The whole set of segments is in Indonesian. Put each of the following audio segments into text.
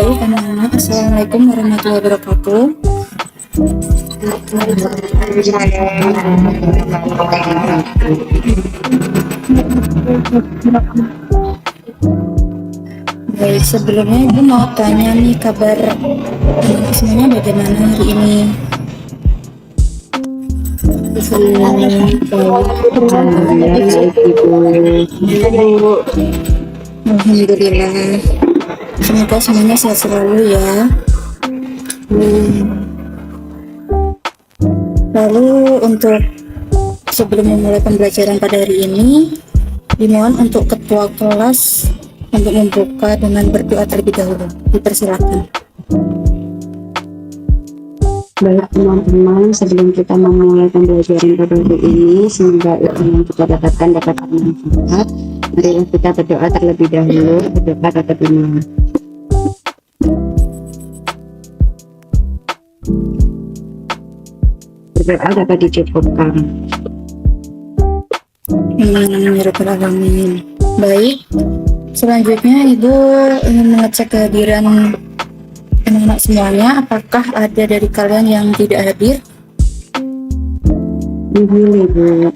Baik, anak-anak. Assalamualaikum warahmatullahi wabarakatuh. Baik, sebelumnya Ibu mau tanya nih kabar anak semuanya bagaimana hari ini? Alhamdulillah. Semoga semuanya sehat selalu ya. Lalu untuk sebelum memulai pembelajaran pada hari ini, dimohon untuk ketua kelas untuk membuka dengan berdoa terlebih dahulu. Dipersilakan. Baik teman-teman, sebelum kita memulai pembelajaran pada hari ini, semoga ilmu yang kita dapatkan dapat bermanfaat. Marilah kita berdoa terlebih dahulu. Berdoa kata dimulai. Berdoa dapat dicukupkan. Amin. Baik, selanjutnya Ibu ingin mengecek kehadiran anak-anak semuanya. Apakah ada dari kalian yang tidak hadir? Ibu.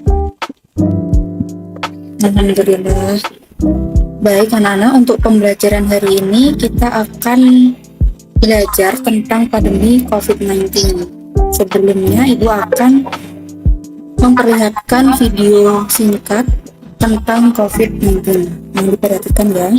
Alhamdulillah. Baik anak-anak, untuk pembelajaran hari ini kita akan belajar tentang pandemi COVID-19. Sebelumnya Ibu akan memperlihatkan video singkat tentang COVID-19. Yang diperhatikan ya.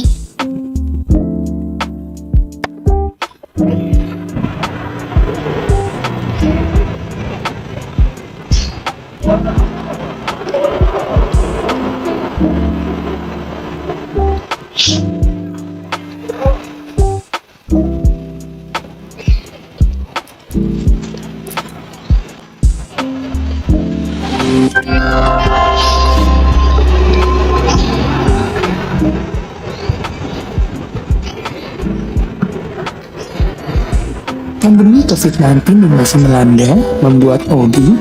Pandemi COVID-19 yang masih melanda membuat Obi,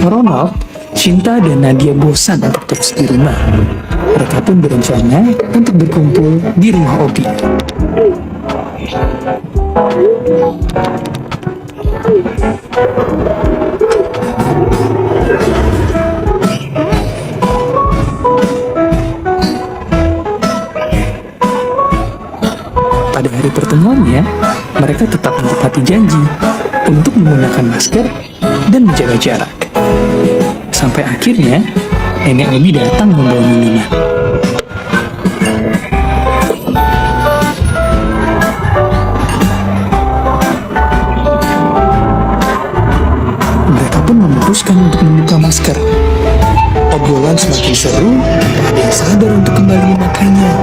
Ronald, Cinta, dan Nadia bosan untuk terus di rumah. Mereka pun berencana untuk berkumpul di rumah Obi. Pada hari pertemuannya, mereka tetap menepati janji untuk menggunakan masker dan menjaga jarak. Sampai akhirnya, nenek Obi datang membawa minuman. Mereka pun memutuskan untuk membuka masker. Obrolan semakin seru, tak ada yang sadar untuk kembali memakainya.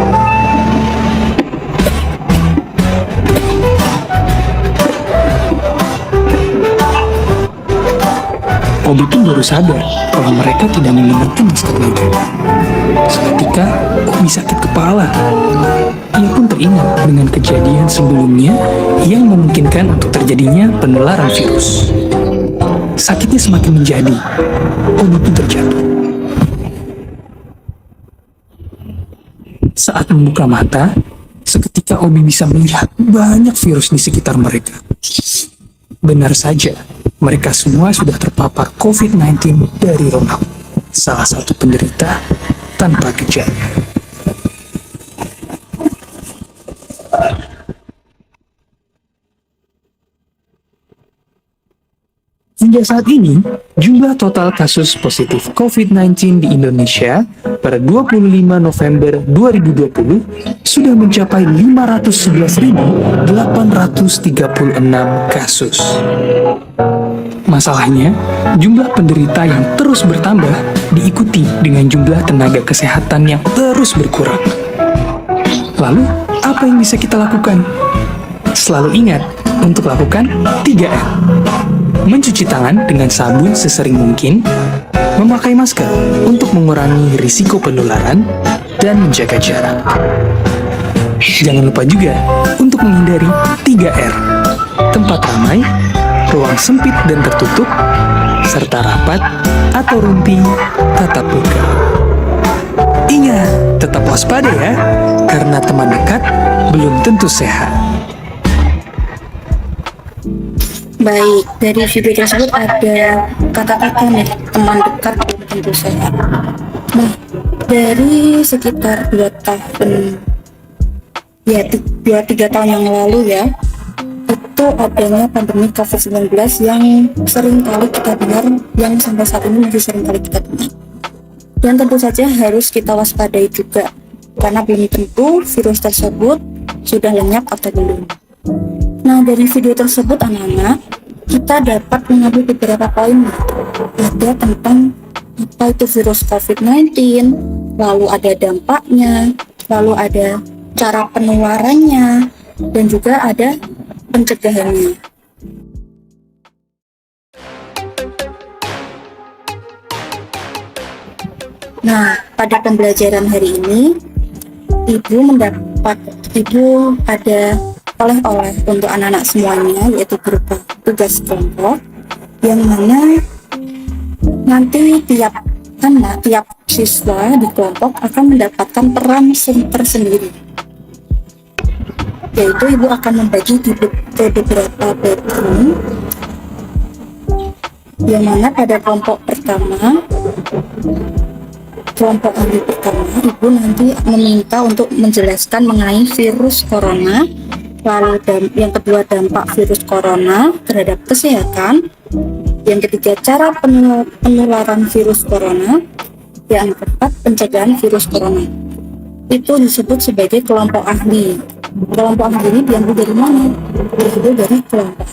Obi pun baru sadar kalau mereka tidak menggunakan masker lagi. Seketika, Obi sakit kepala. Ia pun teringat dengan kejadian sebelumnya yang memungkinkan untuk terjadinya penularan virus. Sakitnya semakin menjadi. Obi pun terjatuh. Saat membuka mata, seketika Obi bisa melihat banyak virus di sekitar mereka. Benar saja, mereka semua sudah terpapar COVID-19 dari Ronald, salah satu penderita tanpa gejala. Hingga saat ini, jumlah total kasus positif COVID-19 di Indonesia pada 25 November 2020 sudah mencapai 511.836 kasus. Masalahnya, jumlah penderita yang terus bertambah diikuti dengan jumlah tenaga kesehatan yang terus berkurang. Lalu, apa yang bisa kita lakukan? Selalu ingat untuk lakukan 3M. Mencuci tangan dengan sabun sesering mungkin, memakai masker untuk mengurangi risiko penularan, dan menjaga jarak. Jangan lupa juga untuk menghindari 3R, tempat ramai, ruang sempit dan tertutup, serta rapat atau rumpi tatap muka. Ingat, tetap waspada ya, karena teman dekat belum tentu sehat. Baik, dari video tersebut ada kata-kata nih, teman dekat belum tentu sehat. Nah, dari sekitar 2 tahun, ya 2-3 tahun yang lalu ya, itu adanya pandemi COVID-19 yang sering kali kita dengar, yang sampai saat ini masih sering kali kita dengar. Dan tentu saja harus kita waspadai juga, karena belum tentu virus tersebut sudah lenyap atau belum. Nah, dari video tersebut anak-anak, kita dapat mengambil beberapa poin. Ada tentang apa itu virus COVID-19, lalu ada dampaknya, lalu ada cara penularannya, dan juga ada pencegahannya. Nah, pada pembelajaran hari ini, Ibu ada oleh-oleh untuk anak-anak semuanya, yaitu berupa tugas kelompok, yang mana nanti tiap anak, tiap siswa di kelompok akan mendapatkan peran tersendiri, yaitu Ibu akan membagi ke beberapa background, yang mana pada kelompok ahli pertama, Ibu nanti meminta untuk menjelaskan mengenai virus corona, lalu yang kedua dampak virus corona terhadap kesehatan, yang ketiga cara penularan virus corona, yang keempat pencegahan virus corona. Itu disebut sebagai kelompok ahli. Kelompok ahli ini diambil dari mana? Diambil dari kelompok.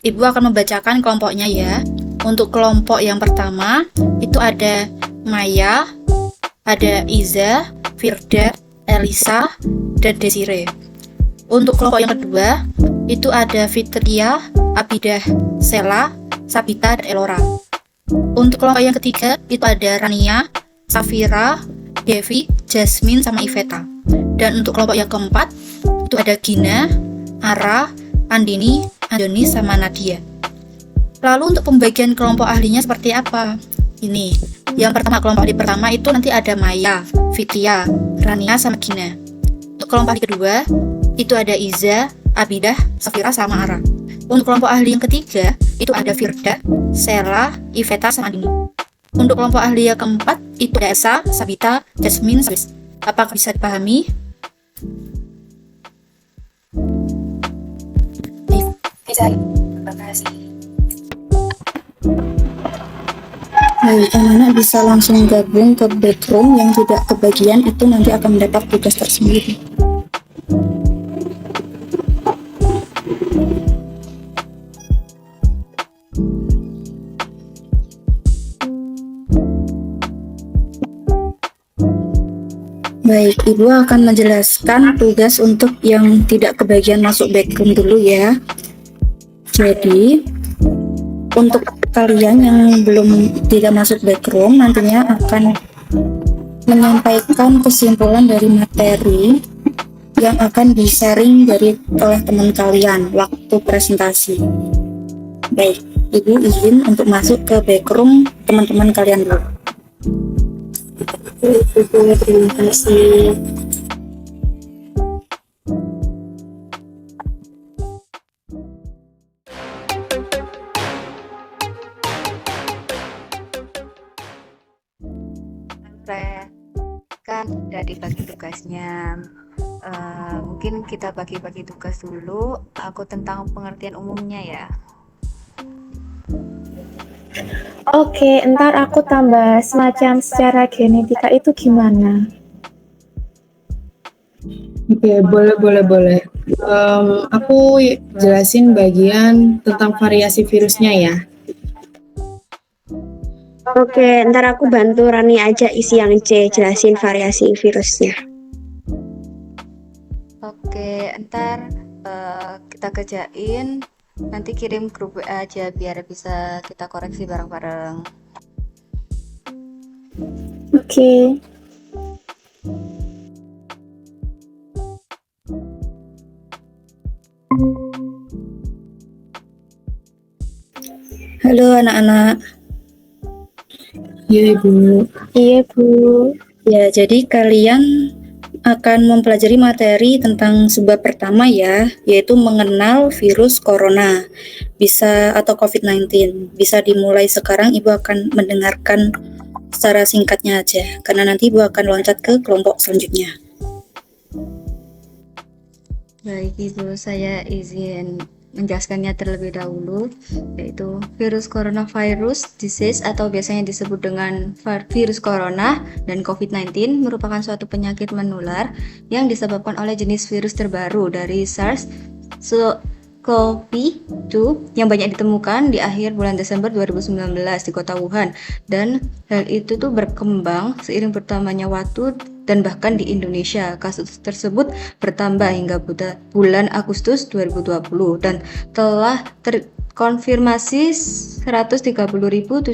Ibu akan membacakan kelompoknya ya. Untuk kelompok yang pertama itu ada Maya, ada Iza, Firda, Elisa, dan Desire. Untuk kelompok yang kedua itu ada Fitria, Abidah, Sela, Sabita, dan Elora. Untuk kelompok yang ketiga itu ada Rania, Safira, Devi, Jasmine, sama Iveta. Dan untuk kelompok yang keempat itu ada Gina, Ara, Andini, Andoni, sama Nadia. Lalu untuk pembagian kelompok ahlinya seperti apa? Ini, yang pertama, kelompok ahli pertama itu nanti ada Maya, Fitria, Rania, sama Gina. Untuk kelompok ahli kedua itu ada Iza, Abidah, Safira, sama Ara. Untuk kelompok ahli yang ketiga itu ada Firda, Sela, Iveta, sama Andini. Untuk kelompok ahli yang keempat itu ada Esa, Sabita, Jasmine, Sabis. Apakah bisa dipahami? Bisa. Terima kasih. Baik, anak-anak bisa langsung gabung ke backroom, yang tidak kebagian itu nanti akan mendapat tugas tersendiri. Baik, Ibu akan menjelaskan tugas untuk yang tidak kebagian masuk backroom dulu ya. Jadi, untuk kalian yang belum tidak masuk backroom, nantinya akan menyampaikan kesimpulan dari materi yang akan di-sharing oleh teman kalian waktu presentasi. Baik, Ibu izin untuk masuk ke backroom teman-teman kalian dulu. Ibu, terima kasih. Kan udah dibagi tugasnya. Mungkin kita bagi-bagi tugas dulu. Aku tentang pengertian umumnya ya. Oke, ntar aku tambah semacam secara genetika itu gimana? Oke, boleh. Aku jelasin bagian tentang variasi virusnya ya. Oke, ntar aku bantu Rani aja isi yang C, jelasin variasi virusnya. Oke, ntar kita kerjain. Nanti kirim grup WA aja biar bisa kita koreksi bareng-bareng. Oke. Halo anak-anak. Iya, Ibu. Iya, Bu. Ya, jadi kalian akan mempelajari materi tentang sebab pertama ya, yaitu mengenal virus corona atau COVID-19. Bisa dimulai sekarang, Ibu akan mendengarkan secara singkatnya aja, karena nanti Ibu akan loncat ke kelompok selanjutnya. Baik Ibu, saya izin menjelaskannya terlebih dahulu, yaitu virus coronavirus disease atau biasanya disebut dengan virus corona dan COVID-19 merupakan suatu penyakit menular yang disebabkan oleh jenis virus terbaru dari SARS-CoV-2 yang banyak ditemukan di akhir bulan Desember 2019 di kota Wuhan, dan hal itu tuh berkembang seiring bertambahnya waktu dan bahkan di Indonesia kasus tersebut bertambah hingga bulan Agustus 2020 dan telah terkonfirmasi 130.718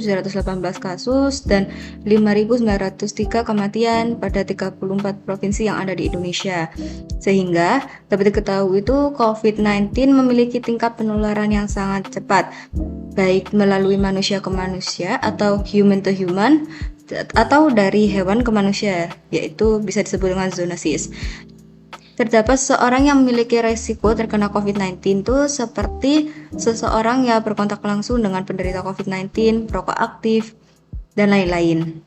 kasus dan 5.903 kematian pada 34 provinsi yang ada di Indonesia. Sehingga dapat diketahui itu COVID-19 memiliki tingkat penularan yang sangat cepat, baik melalui manusia ke manusia atau human to human, atau dari hewan ke manusia, yaitu bisa disebut dengan zoonosis. Terdapat seorang yang memiliki resiko terkena COVID-19 itu seperti seseorang yang berkontak langsung dengan penderita COVID-19, perokok aktif, dan lain-lain.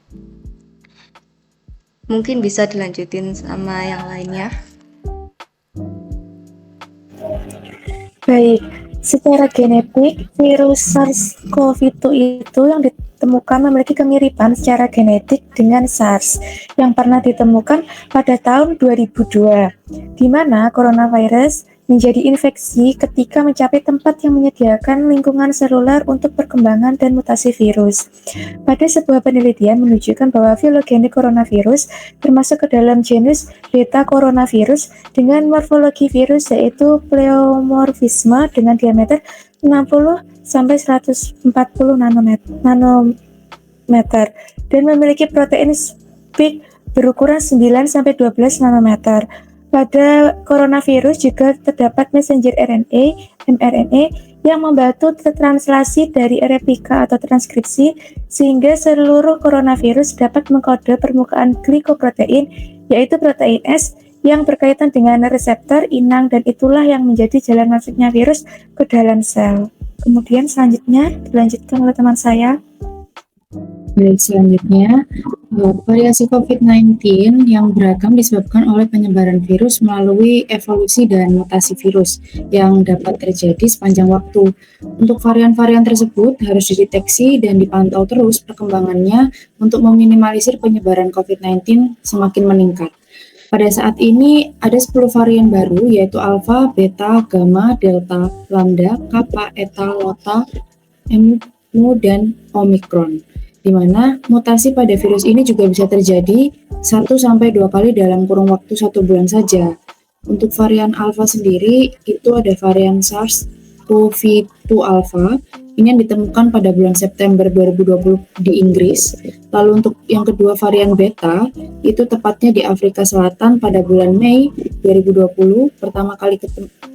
Mungkin bisa dilanjutin sama yang lainnya. Baik, secara genetik, virus SARS-CoV-2 itu yang ditemukan memiliki kemiripan secara genetik dengan SARS yang pernah ditemukan pada tahun 2002, di mana coronavirus menjadi infeksi ketika mencapai tempat yang menyediakan lingkungan seluler untuk perkembangan dan mutasi virus. Pada sebuah penelitian menunjukkan bahwa filogenik coronavirus termasuk ke dalam genus beta coronavirus dengan morfologi virus yaitu pleomorfisme dengan diameter 60 sampai 140 nanometer dan memiliki protein spike berukuran 9 sampai 12 nanometer. Pada coronavirus juga terdapat messenger RNA, mRNA, yang membantu translasi dari replika atau transkripsi sehingga seluruh coronavirus dapat mengkode permukaan glikoprotein, yaitu protein S yang berkaitan dengan reseptor inang, dan itulah yang menjadi jalan masuknya virus ke dalam sel. Kemudian selanjutnya dilanjutkan oleh teman saya. Baik, selanjutnya, variasi COVID-19 yang beragam disebabkan oleh penyebaran virus melalui evolusi dan mutasi virus yang dapat terjadi sepanjang waktu. Untuk varian-varian tersebut harus dideteksi dan dipantau terus perkembangannya untuk meminimalisir penyebaran COVID-19 semakin meningkat. Pada saat ini ada 10 varian baru, yaitu Alpha, Beta, Gamma, Delta, Lambda, Kappa, Eta, Lota, Mu, dan Omicron, di mana mutasi pada virus ini juga bisa terjadi 1-2 kali dalam kurun waktu 1 bulan saja. Untuk varian Alpha sendiri, itu ada varian SARS-CoV-2 Alpha, ini yang ditemukan pada bulan September 2020 di Inggris. Lalu untuk yang kedua varian Beta, itu tepatnya di Afrika Selatan pada bulan Mei 2020, pertama kali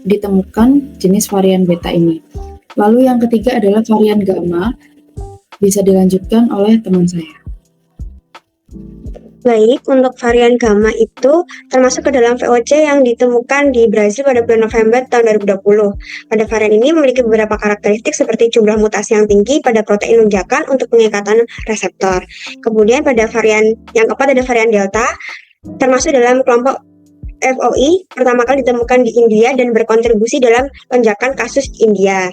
ditemukan jenis varian Beta ini. Lalu yang ketiga adalah varian Gamma, bisa dilanjutkan oleh teman saya. Baik, untuk varian Gamma itu termasuk ke dalam VOC yang ditemukan di Brazil pada bulan November tahun 2020. Pada varian ini memiliki beberapa karakteristik seperti jumlah mutasi yang tinggi pada protein lonjakan untuk pengikatan reseptor. Kemudian pada varian yang keempat ada varian Delta, termasuk dalam kelompok FOI, pertama kali ditemukan di India dan berkontribusi dalam lonjakan kasus India.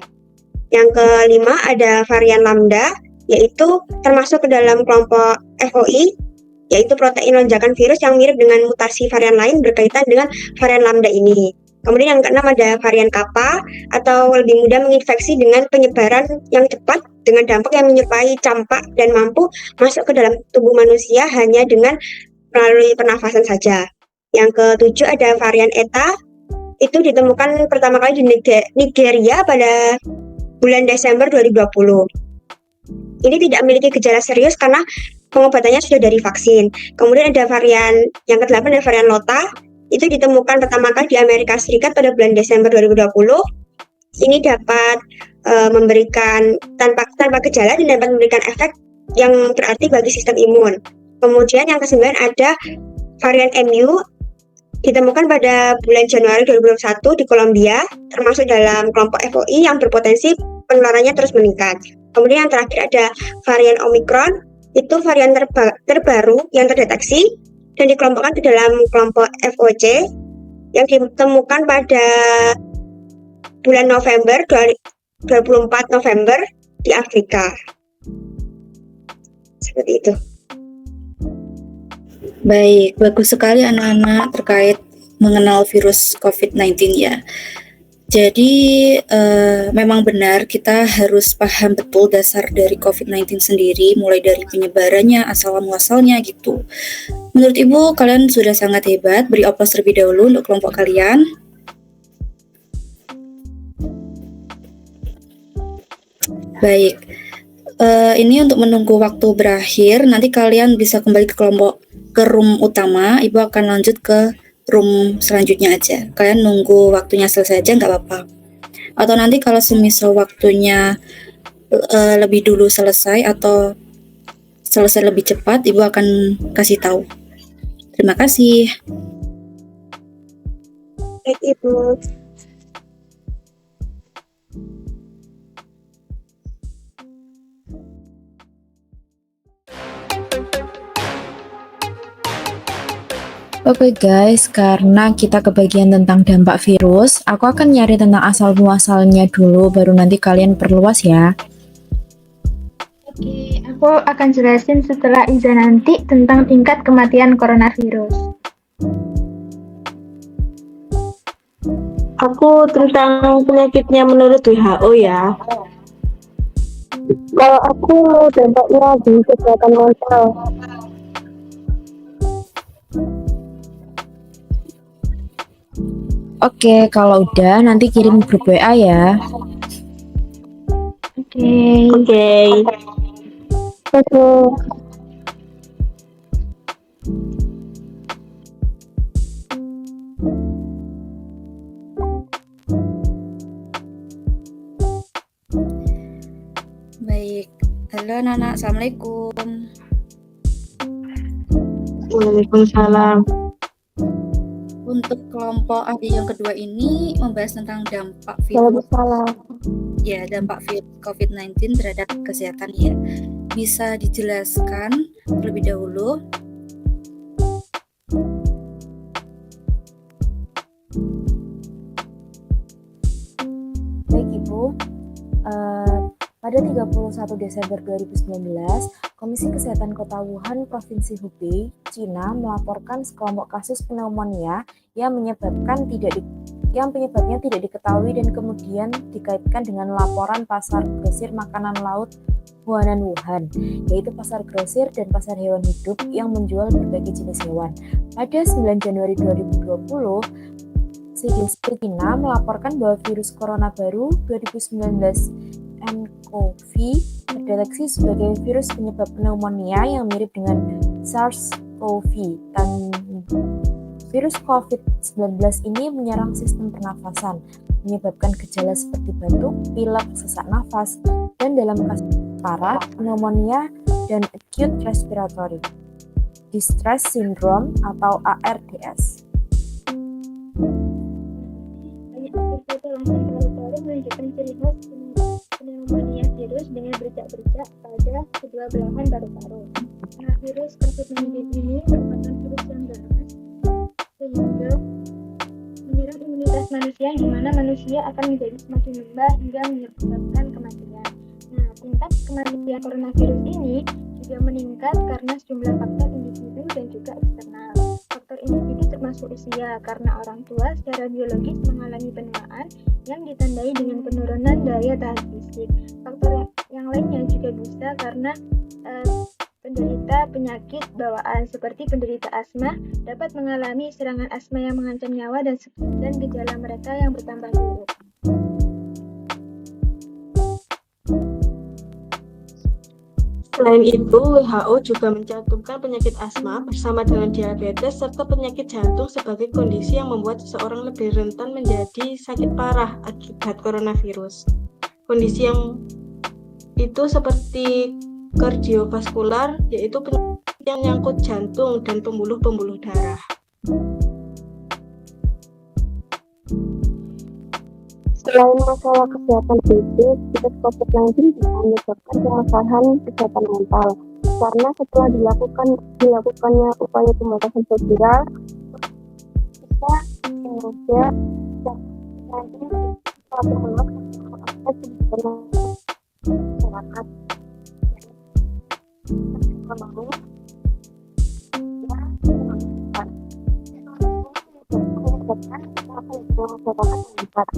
Yang kelima ada varian Lambda, yaitu termasuk ke dalam kelompok FOI, yaitu protein lonjakan virus yang mirip dengan mutasi varian lain berkaitan dengan varian Lambda ini. Kemudian yang keenam ada varian Kappa, atau lebih mudah menginfeksi dengan penyebaran yang cepat dengan dampak yang menyerupai campak dan mampu masuk ke dalam tubuh manusia hanya dengan melalui pernafasan saja. Yang ketujuh ada varian Eta, itu ditemukan pertama kali di Nigeria pada bulan Desember 2020. Ini tidak memiliki gejala serius karena pengobatannya sudah dari vaksin. Kemudian ada varian yang ke-8 ada varian Lota, itu ditemukan pertama kali di Amerika Serikat pada bulan Desember 2020. Ini dapat memberikan tanpa gejala dan dapat memberikan efek yang berarti bagi sistem imun. Kemudian yang ke-9 ada varian MU, ditemukan pada bulan Januari 2021 di Kolombia, termasuk dalam kelompok FOI yang berpotensi penularannya terus meningkat. Kemudian yang terakhir ada varian Omicron, itu varian terbaru yang terdeteksi dan dikelompokkan ke dalam kelompok FOC yang ditemukan pada bulan November 24 November di Afrika. Seperti itu. Baik, bagus sekali anak-anak terkait mengenal virus COVID-19 ya. Jadi memang benar kita harus paham betul dasar dari COVID-19 sendiri, mulai dari penyebarannya, asal-muasalnya gitu. Menurut Ibu, kalian sudah sangat hebat. Beri aplaus terlebih dahulu untuk kelompok kalian. Baik, ini untuk menunggu waktu berakhir. Nanti kalian bisa kembali ke room utama. Ibu akan lanjut ke room selanjutnya aja. Kalian nunggu waktunya selesai aja nggak apa-apa. Atau nanti kalau semisal waktunya lebih dulu selesai atau selesai lebih cepat, Ibu akan kasih tahu. Terima kasih. Baik, Ibu. Oke guys, karena kita kebagian tentang dampak virus, aku akan nyari tentang asal-muasalnya dulu, baru nanti kalian perluas ya. Oke, aku akan jelasin setelah Iza nanti tentang tingkat kematian coronavirus. Aku tentang penyakitnya menurut WHO ya. Kalau aku dampaknya di kesehatan mental. Oke, kalau udah nanti kirim grup WA ya. Oke. Oke. Baik, halo anak-anak, assalamualaikum. Waalaikumsalam. Untuk kelompok ahli yang kedua ini membahas tentang dampak virus COVID-19 terhadap kesehatan ya. Bisa dijelaskan terlebih dahulu? Baik Ibu, pada 31 Desember 2019, Komisi Kesehatan Kota Wuhan, Provinsi Hubei, Cina melaporkan sekelompok kasus pneumonia yang penyebabnya tidak diketahui dan kemudian dikaitkan dengan laporan pasar grosir makanan laut buanan Wuhan, yaitu pasar grosir dan pasar hewan hidup yang menjual berbagai jenis hewan. Pada 9 Januari 2020, CDC China melaporkan bahwa virus corona baru 2019 nCoV terdeteksi sebagai virus penyebab pneumonia yang mirip dengan SARS-CoV dan virus COVID-19 ini menyerang sistem pernafasan, menyebabkan gejala seperti batuk, pilek, sesak nafas, dan dalam kasus parah, pneumonia dan acute respiratory distress syndrome atau ARDS. Banyak foto langsung paru-paru menunjukkan ciri khas pneumonia virus dengan bercak-bercak pada kedua belahan paru-paru. Nah, virus COVID-19 ini merupakan virus yang ganas sehingga menyerang imunitas manusia, di mana manusia akan menjadi semakin lemah hingga menyebabkan kematian. Nah, tingkat kematian coronavirus ini juga meningkat karena sejumlah faktor individu dan juga eksternal. Faktor individu termasuk usia, karena orang tua secara biologis mengalami penuaan yang ditandai dengan penurunan daya tahan fisik. Faktor yang lainnya juga bisa karena penderita penyakit bawaan seperti penderita asma dapat mengalami serangan asma yang mengancam nyawa dan gejala mereka yang bertambah buruk. Selain itu, WHO juga mencantumkan penyakit asma bersama dengan diabetes serta penyakit jantung sebagai kondisi yang membuat seseorang lebih rentan menjadi sakit parah akibat coronavirus. Kondisi yang itu seperti kardiovaskular, yaitu penyakit yang menyangkut jantung dan pembuluh-pembuluh darah. Selain masalah kesehatan fisik, virus COVID-19 bisa menyebabkan permasalahan kesehatan mental. Karena setelah dilakukannya upaya pembatasan sosial, bisa Indonesia dan nanti suatu menolak akses kehidupan masyarakat ekonomi dan pendidikan. Menyebabkan masyarakat meningkat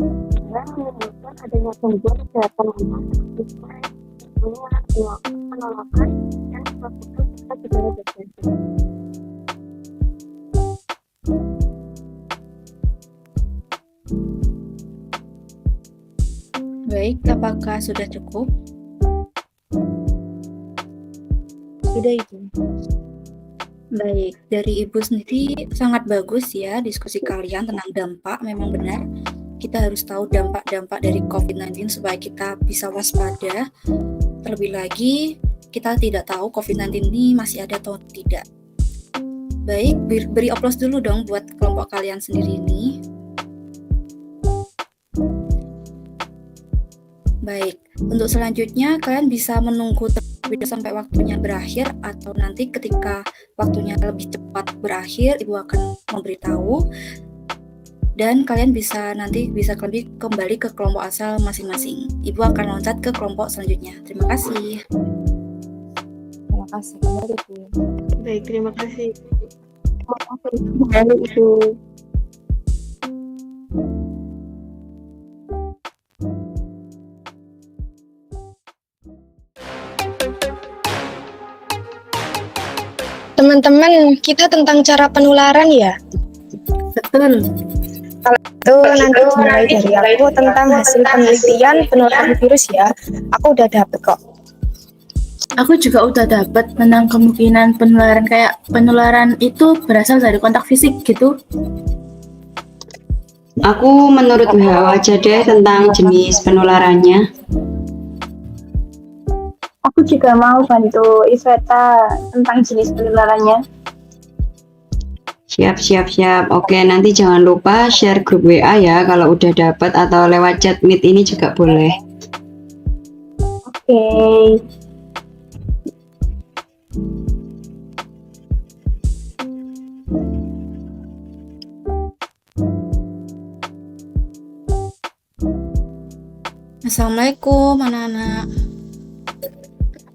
dan menimbulkan adanya gangguan kesehatan mental seperti penolakan dan melakukan serta gejala depresi. Baik, apakah sudah cukup? Sudah Ibu. Baik, dari Ibu sendiri sangat bagus ya diskusi kalian tentang dampak. Memang benar, kita harus tahu dampak-dampak dari COVID-19 supaya kita bisa waspada. Terlebih lagi, kita tidak tahu COVID-19 ini masih ada atau tidak. Baik, beri aplaus dulu dong buat kelompok kalian sendiri ini. Baik, untuk selanjutnya kalian bisa menunggu terlebih sampai waktunya berakhir atau nanti ketika waktunya lebih cepat berakhir, Ibu akan memberitahu dan kalian bisa kembali ke kelompok asal masing-masing. Ibu akan loncat ke kelompok selanjutnya. Terima kasih. Terima kasih kembali Bu. Baik, terima kasih. Kembali Ibu. Teman-teman, kita tentang cara penularan ya. Betul. Itu nanti dimulai dari aku tentang hasil penelitian penularan virus ya. Aku udah dapet kok. Aku juga udah dapat tentang kemungkinan penularan, kayak penularan itu berasal dari kontak fisik gitu. Aku menurut WHO aja deh tentang jenis penularannya. Aku juga mau bantu Iveta tentang jenis penularannya. Siap. Oke, nanti jangan lupa share grup WA ya kalau udah dapat atau lewat chat meet ini juga boleh. Oke. Assalamualaikum anak-anak.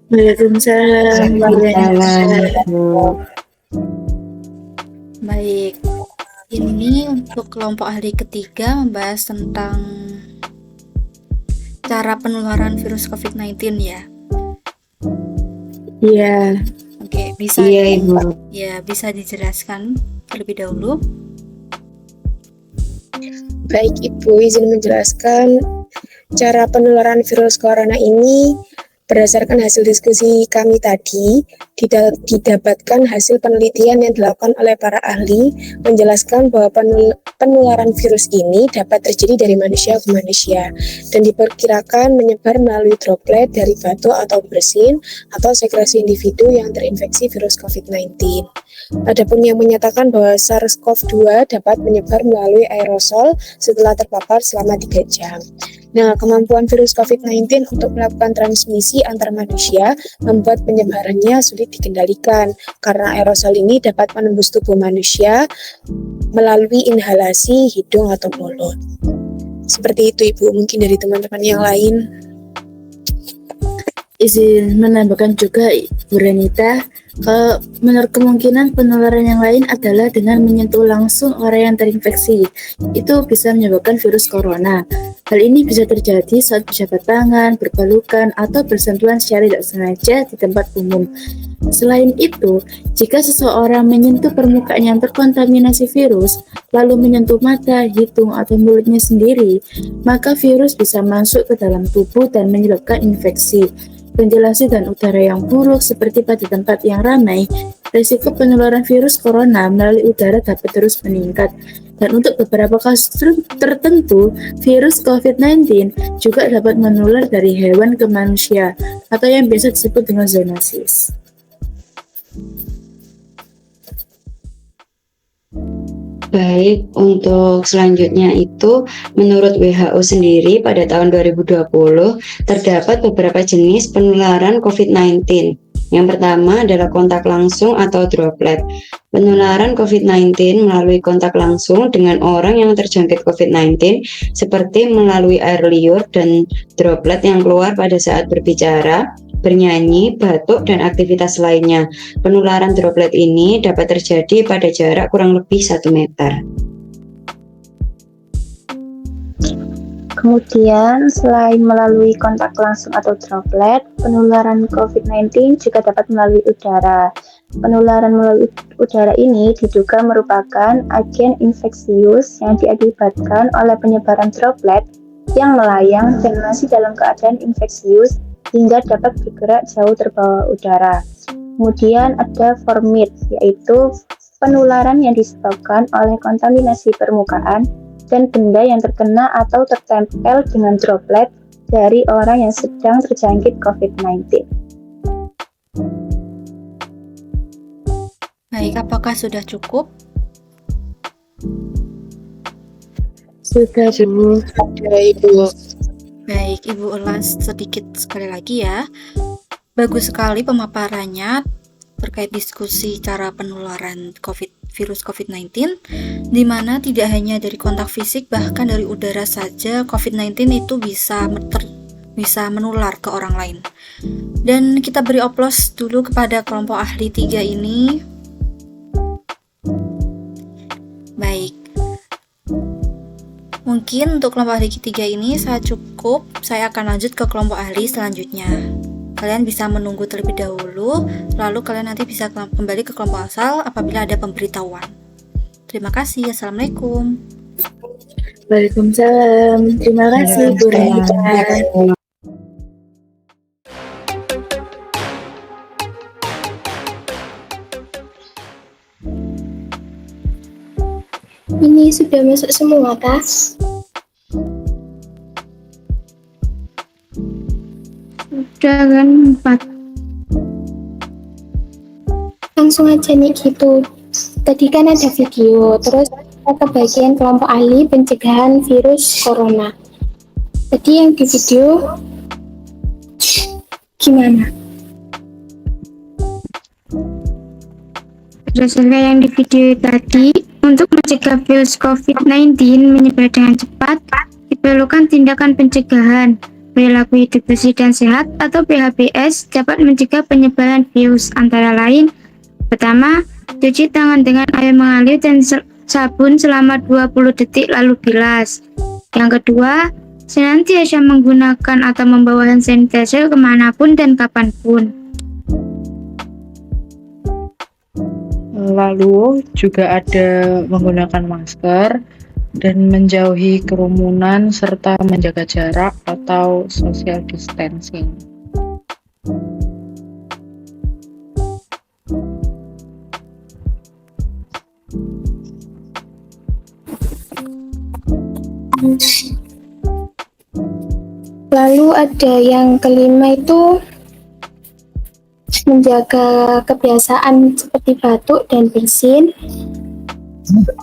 Waalaikumsalam. Baik, ini untuk kelompok ahli ketiga membahas tentang cara penularan virus COVID-19 ya. Iya. Oke, bisa Iya, Ibu. Ya, bisa dijelaskan terlebih dahulu. Baik Ibu, izin menjelaskan cara penularan virus corona ini. Berdasarkan hasil diskusi kami tadi, didapatkan hasil penelitian yang dilakukan oleh para ahli menjelaskan bahwa penularan virus ini dapat terjadi dari manusia ke manusia dan diperkirakan menyebar melalui droplet dari batuk atau bersin atau sekresi individu yang terinfeksi virus COVID-19. Adapun yang menyatakan bahwa SARS-CoV-2 dapat menyebar melalui aerosol setelah terpapar selama 3 jam. Nah, kemampuan virus COVID-19 untuk melakukan transmisi antar manusia membuat penyebarannya sulit dikendalikan karena aerosol ini dapat menembus tubuh manusia melalui inhalasi hidung atau mulut. Seperti itu Ibu, mungkin dari teman-teman yang lain. Izin menambahkan juga Bu Renita, menurut kemungkinan penularan yang lain adalah dengan menyentuh langsung orang yang terinfeksi. Itu bisa menyebabkan virus corona. Hal ini bisa terjadi saat berjabat tangan, berpelukan, atau bersentuhan secara tidak sengaja di tempat umum. Selain itu, jika seseorang menyentuh permukaan yang terkontaminasi virus, lalu menyentuh mata, hidung, atau mulutnya sendiri, maka virus bisa masuk ke dalam tubuh dan menyebabkan infeksi. Ventilasi dan udara yang buruk seperti pada tempat yang ramai, risiko penularan virus corona melalui udara dapat terus meningkat. Dan untuk beberapa kasus tertentu, virus COVID-19 juga dapat menular dari hewan ke manusia, atau yang biasa disebut dengan zoonosis. Baik, untuk selanjutnya itu menurut WHO sendiri pada tahun 2020 terdapat beberapa jenis penularan COVID-19. Yang pertama adalah kontak langsung atau droplet. Penularan COVID-19 melalui kontak langsung dengan orang yang terjangkit COVID-19 seperti melalui air liur dan droplet yang keluar pada saat berbicara, bernyanyi, batuk, dan aktivitas lainnya. Penularan droplet ini dapat terjadi pada jarak kurang lebih 1 meter. Kemudian, selain melalui kontak langsung atau droplet, penularan COVID-19 juga dapat melalui udara. Penularan melalui udara ini diduga merupakan agen infeksius yang diakibatkan oleh penyebaran droplet yang melayang dan masih dalam keadaan infeksius hingga dapat bergerak jauh terbawa udara. Kemudian ada formit, yaitu penularan yang disebabkan oleh kontaminasi permukaan dan benda yang terkena atau tertempel dengan droplet dari orang yang sedang terjangkit COVID-19. Baik, apakah sudah cukup? Sudah, Bu. Ada Ibu. Baik, Ibu ulas sedikit sekali lagi ya. Bagus sekali pemaparannya terkait diskusi cara penularan virus COVID-19, di mana tidak hanya dari kontak fisik, bahkan dari udara saja COVID-19 itu bisa menular ke orang lain. Dan kita beri oplos dulu kepada kelompok ahli 3 ini. Baik. Mungkin untuk kelompok ahli 3 ini saya cukup, saya akan lanjut ke kelompok ahli selanjutnya. Kalian bisa menunggu terlebih dahulu, lalu kalian nanti bisa kembali ke kelompok asal apabila ada pemberitahuan. Terima kasih. Assalamualaikum. Waalaikumsalam. Terima kasih, Bu Renita. Ini sudah masuk semua, Tas? Sudah kan 4. Langsung aja nih gitu. Tadi kan ada video, terus kita ke bagian kelompok ahli pencegahan virus corona. Tadi yang di video gimana? Berdasarkan yang di video tadi, untuk mencegah virus COVID-19 menyebar dengan cepat, diperlukan tindakan pencegahan. Perilaku hidup bersih dan sehat atau PHBS dapat mencegah penyebaran virus, antara lain: pertama, cuci tangan dengan air mengalir dan sabun selama 20 detik lalu bilas. Yang kedua, senantiasa menggunakan atau membawa hand sanitizer kemanapun dan kapanpun. Lalu juga ada menggunakan masker dan menjauhi kerumunan serta menjaga jarak atau social distancing. Lalu ada yang kelima itu menjaga kebiasaan seperti batuk dan bersin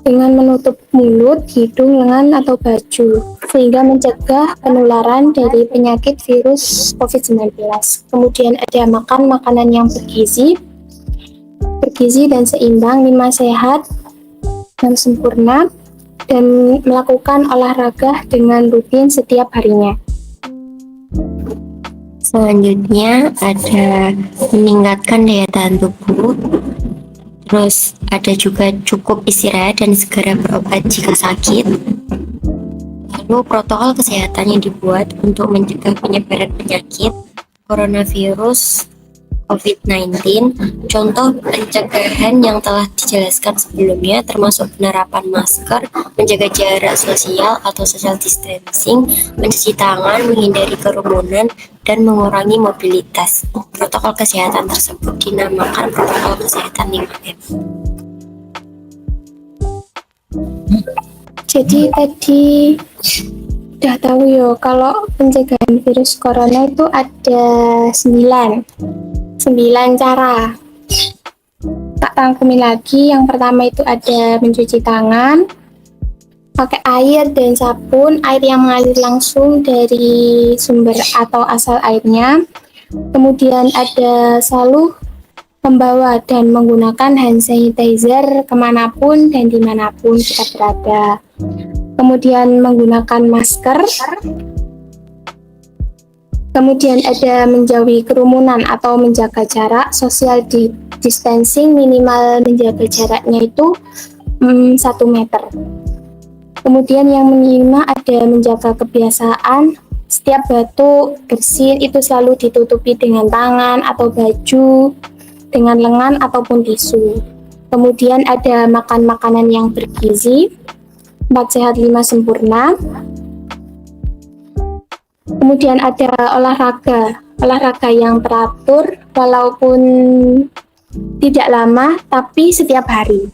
dengan menutup mulut, hidung, lengan, atau baju sehingga mencegah penularan dari penyakit virus COVID-19. Kemudian ada makan makanan yang bergizi dan seimbang, 5 sehat dan sempurna, dan melakukan olahraga dengan rutin setiap harinya. Selanjutnya ada meningkatkan daya tahan tubuh, terus ada juga cukup istirahat dan segera berobat jika sakit. Lalu protokol kesehatan yang dibuat untuk mencegah penyebaran penyakit coronavirus COVID-19, contoh pencegahan yang telah dijelaskan sebelumnya termasuk penerapan masker, menjaga jarak sosial atau social distancing, mencuci tangan, menghindari kerumunan, dan mengurangi mobilitas. Protokol kesehatan tersebut dinamakan protokol kesehatan 5M. Jadi tadi udah tahu yo kalau pencegahan virus corona itu ada 9 cara. tak rangkumi lagi. Yang pertama itu ada mencuci tangan, pakai air dan sabun, air yang mengalir langsung dari sumber atau asal airnya. Kemudian ada selalu membawa dan menggunakan hand sanitizer kemanapun dan dimanapun kita berada. Kemudian menggunakan masker. Kemudian ada menjauhi kerumunan atau menjaga jarak, social distancing, minimal menjaga jaraknya itu 1 meter. Kemudian yang kelima ada menjaga kebiasaan, setiap batuk, bersin itu selalu ditutupi dengan tangan atau baju, dengan lengan ataupun tisu. Kemudian ada makan makanan yang bergizi, 4 sehat 5 sempurna. Kemudian ada olahraga yang teratur walaupun tidak lama tapi setiap hari.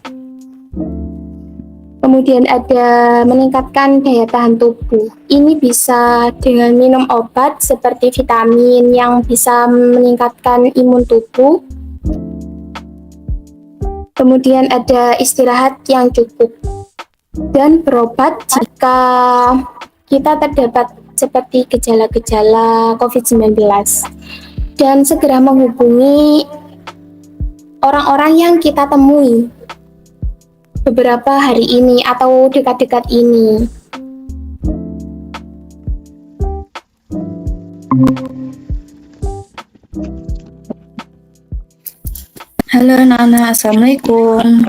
Kemudian ada meningkatkan daya tahan tubuh. Ini bisa dengan minum obat seperti vitamin yang bisa meningkatkan imun tubuh. Kemudian ada istirahat yang cukup dan berobat jika kita terdapat seperti gejala-gejala COVID-19. Dan segera menghubungi orang-orang yang kita temui beberapa hari ini atau dekat-dekat ini. Halo Nana, Assalamualaikum.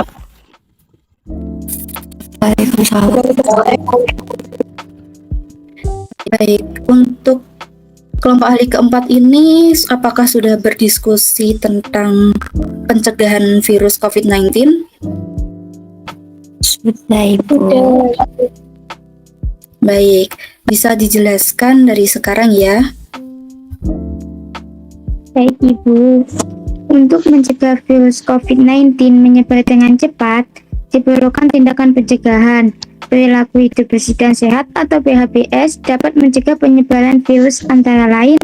Waalaikumsalam. Baik, untuk kelompok ahli keempat ini apakah sudah berdiskusi tentang pencegahan virus COVID-19? Sudah, Ibu. Baik, bisa dijelaskan dari sekarang ya? Baik, Ibu. Untuk mencegah virus COVID-19 menyebar dengan cepat, diperlukan tindakan pencegahan. Perilaku hidup bersih dan sehat atau PHBS dapat mencegah penyebaran virus antara lain.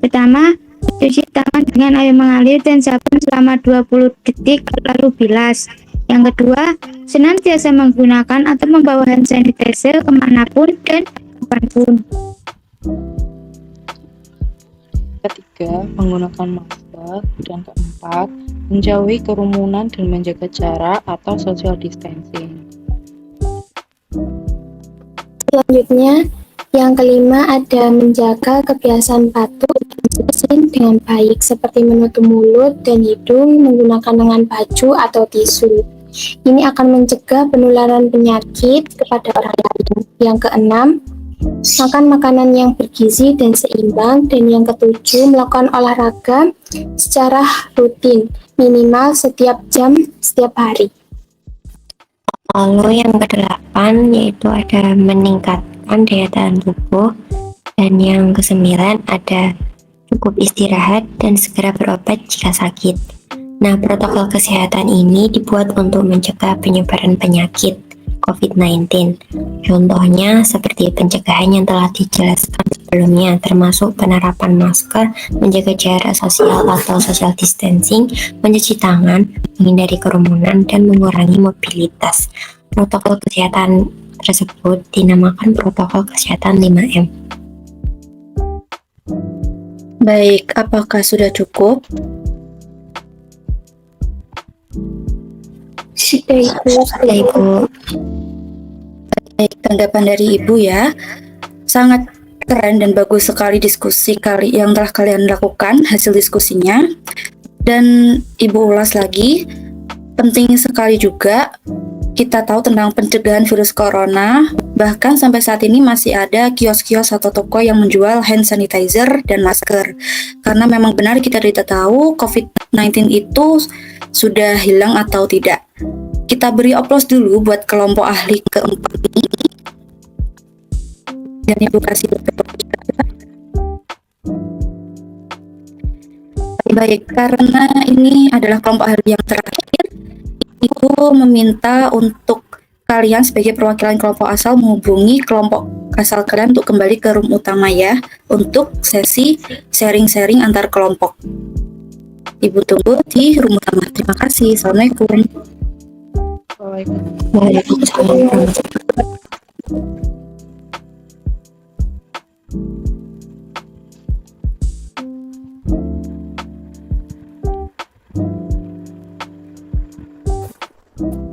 Pertama, cuci tangan dengan air mengalir dan sabun selama 20 detik lalu bilas. Yang kedua, senantiasa menggunakan atau membawa hand sanitizer kemanapun dan kapanpun. Ketiga, menggunakan masker. Dan keempat, menjauhi kerumunan dan menjaga jarak atau social distancing. Selanjutnya, yang kelima ada menjaga kebiasaan batuk dan bersin dengan baik seperti menutup mulut dan hidung menggunakan lengan baju atau tisu. Ini akan mencegah penularan penyakit kepada orang lain. Yang keenam, makan makanan yang bergizi dan seimbang. Dan yang ketujuh, melakukan olahraga secara rutin, minimal setiap jam, setiap hari. Lalu yang kedelapan yaitu ada meningkatkan daya tahan tubuh. Dan yang kesembilan ada cukup istirahat dan segera berobat jika sakit. Nah, protokol kesehatan ini dibuat untuk mencegah penyebaran penyakit COVID-19. Contohnya seperti pencegahan yang telah dijelaskan sebelumnya, termasuk penerapan masker, menjaga jarak sosial atau social distancing, mencuci tangan, menghindari kerumunan, dan mengurangi mobilitas. Protokol kesehatan tersebut dinamakan protokol kesehatan 5M. Baik, apakah sudah cukup? Sudah, Ibu. Baik, tanggapan dari Ibu ya. Sangat keren dan bagus sekali diskusi yang telah kalian lakukan, hasil diskusinya. Dan Ibu ulas lagi, penting sekali juga kita tahu tentang pencegahan virus corona. Bahkan sampai saat ini masih ada kios-kios atau toko yang menjual hand sanitizer dan masker. Karena memang benar kita tidak tahu COVID-19 itu sudah hilang atau tidak. Kita beri aplaus dulu buat kelompok ahli keempat ini. Dan Ibu kasih baik, karena ini adalah kelompok ahli yang terakhir, Ibu meminta untuk kalian sebagai perwakilan kelompok asal menghubungi kelompok asal kalian untuk kembali ke room utama ya, untuk sesi sharing-sharing antar kelompok. Ibu tunggu di room utama. Terima kasih. Assalamualaikum. Waalaikumsalam.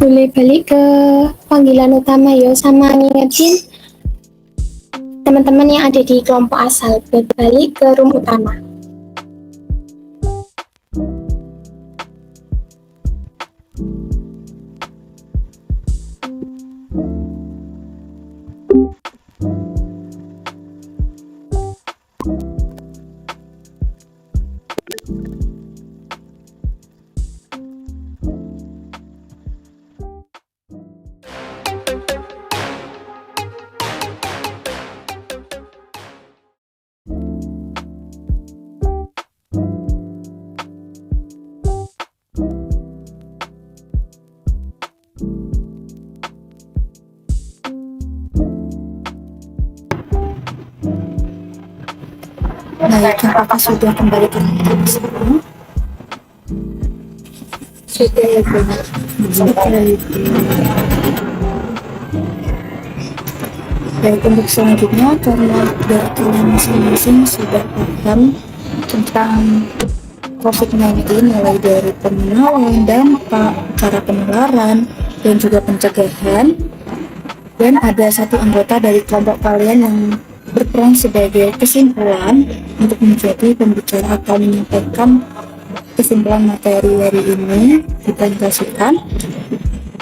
Boleh balik ke panggilan utama yo, sama ngingetin teman-teman yang ada di kelompok asal buat balik ke room utama. Baik, apakah sudah kembali ke semua? Sudah ya, Bu. Sudah. Baik, untuk selanjutnya karena dari kalian masing-masing sudah paham tentang COVID-19, mulai dari pengenalan, dampak, cara penularan, dan juga pencegahan. Dan ada satu anggota dari kelompok kalian yang berperan sebagai kesimpulan untuk menjadi pembicara atau menyampaikan kesimpulan materi hari ini dipresentasikan.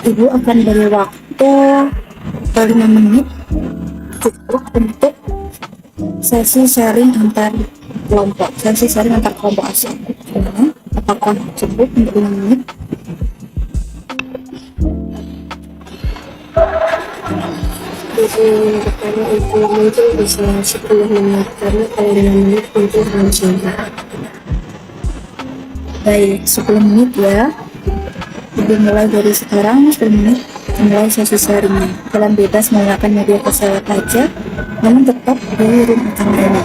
Ibu akan beri waktu 5 menit cukup untuk sesi sharing antar kelompok, asal. Apakah cukup untuk 5 menit? Pertama itu mungkin bisa 10 menit karena kalau 5 menit mungkin terlalu singkat. Baik, 10 menit ya. Dimulai dari sekarang, 10 menit mulai sesi sharingnya. Kalian bebas menggunakan media sosial aja, namun tetap di room utama ini.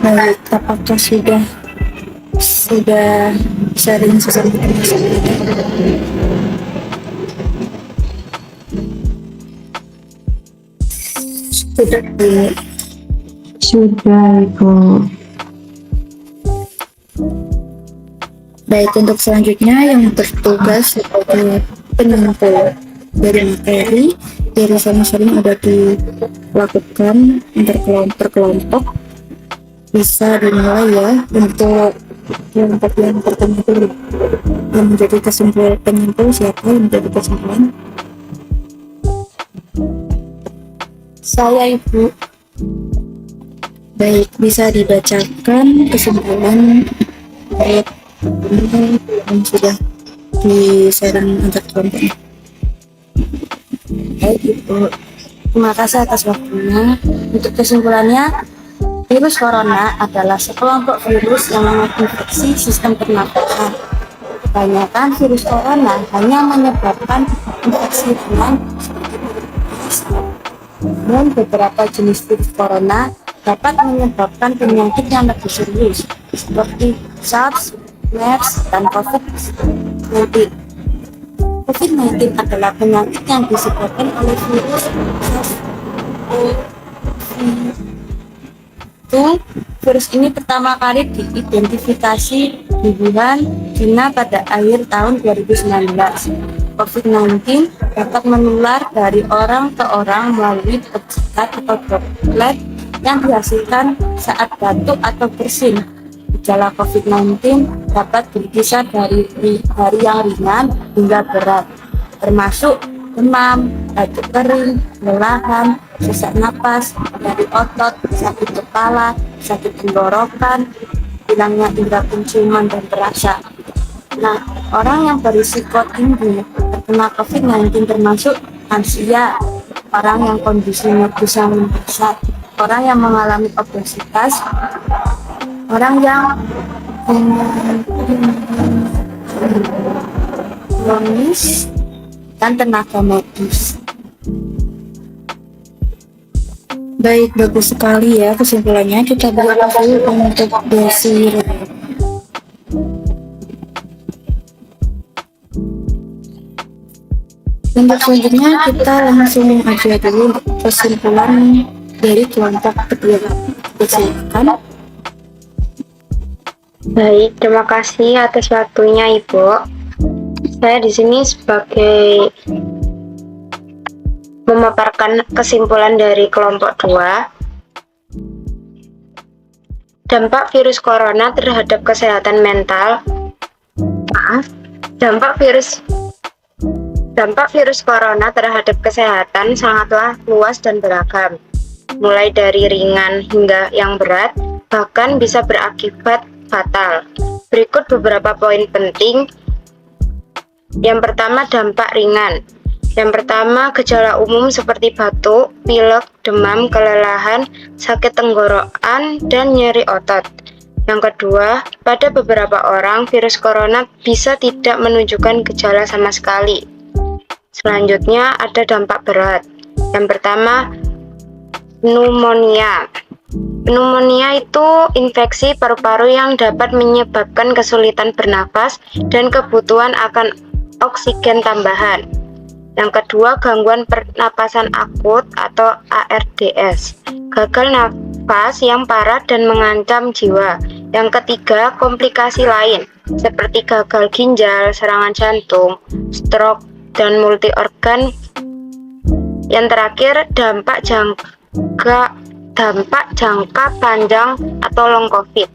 Baik, apakah sudah sharing sesama Sudah, Ibu. Baik, untuk selanjutnya yang bertugas sebagai penyampul dari materi dari sharing udah dilakukan antar kelompok. Bisa dimulai ya. Untuk kelompok yang pertama dulu, yang menjadi kesimpulan penyimpul, siapa yang menjadi kesimpulan? Saya, Ibu. Baik, bisa dibacakan kesimpulan yang sudah di-sharing antar kelompok. Baik, Ibu. Terima kasih atas waktunya. Untuk kesimpulannya, virus corona adalah sekelompok virus yang menginfeksi sistem pernapasan. Kebanyakan virus corona hanya menyebabkan infeksi ringan seperti virus. Dan beberapa jenis virus corona dapat menyebabkan penyakit yang lebih serius seperti SARS, MERS, dan COVID-19. COVID-19 adalah penyakit yang disebabkan oleh virus SARS-CoV-2. Virus ini pertama kali diidentifikasi di Wuhan, China pada akhir tahun 2019. COVID-19 dapat menular dari orang ke orang melalui percikan atau droplet yang dihasilkan saat batuk atau bersin. Gejala COVID-19 dapat berkisar dari yang ringan hingga berat, termasuk demam, batuk kering, kelelahan, sesak napas, nyeri otot, sakit kepala, sakit tenggorokan, hilangnya indera penciuman dan perasa. Nah, orang yang berisiko tinggi terkena COVID-19 termasuk lansia, orang yang kondisinya bisa mendesak, orang yang mengalami obesitas, orang yang kronis, dan tenaga medis. Baik, bagus sekali ya kesimpulannya. Kita beri dulu untuk Desiree. Untuk selanjutnya kita langsung aja dulu untuk kesimpulan dari kelompok kedua. Silakan. Baik, terima kasih atas waktunya Ibu. Saya di sini sebagai memaparkan kesimpulan dari kelompok 2. Dampak virus corona terhadap kesehatan mental. Dampak virus corona terhadap kesehatan sangatlah luas dan beragam. Mulai dari ringan hingga yang berat, bahkan bisa berakibat fatal. Berikut beberapa poin penting. Yang pertama, dampak ringan. Yang pertama, gejala umum seperti batuk, pilek, demam, kelelahan, sakit tenggorokan, dan nyeri otot. Yang kedua, pada beberapa orang virus corona bisa tidak menunjukkan gejala sama sekali. Selanjutnya ada dampak berat. Yang pertama, pneumonia. Pneumonia itu infeksi paru-paru yang dapat menyebabkan kesulitan bernafas dan kebutuhan akan oksigen tambahan. Yang kedua, gangguan pernapasan akut atau ARDS, gagal nafas yang parah dan mengancam jiwa. Yang ketiga, komplikasi lain seperti gagal ginjal, serangan jantung, stroke, dan multi organ. Yang terakhir, dampak jangka panjang atau long COVID,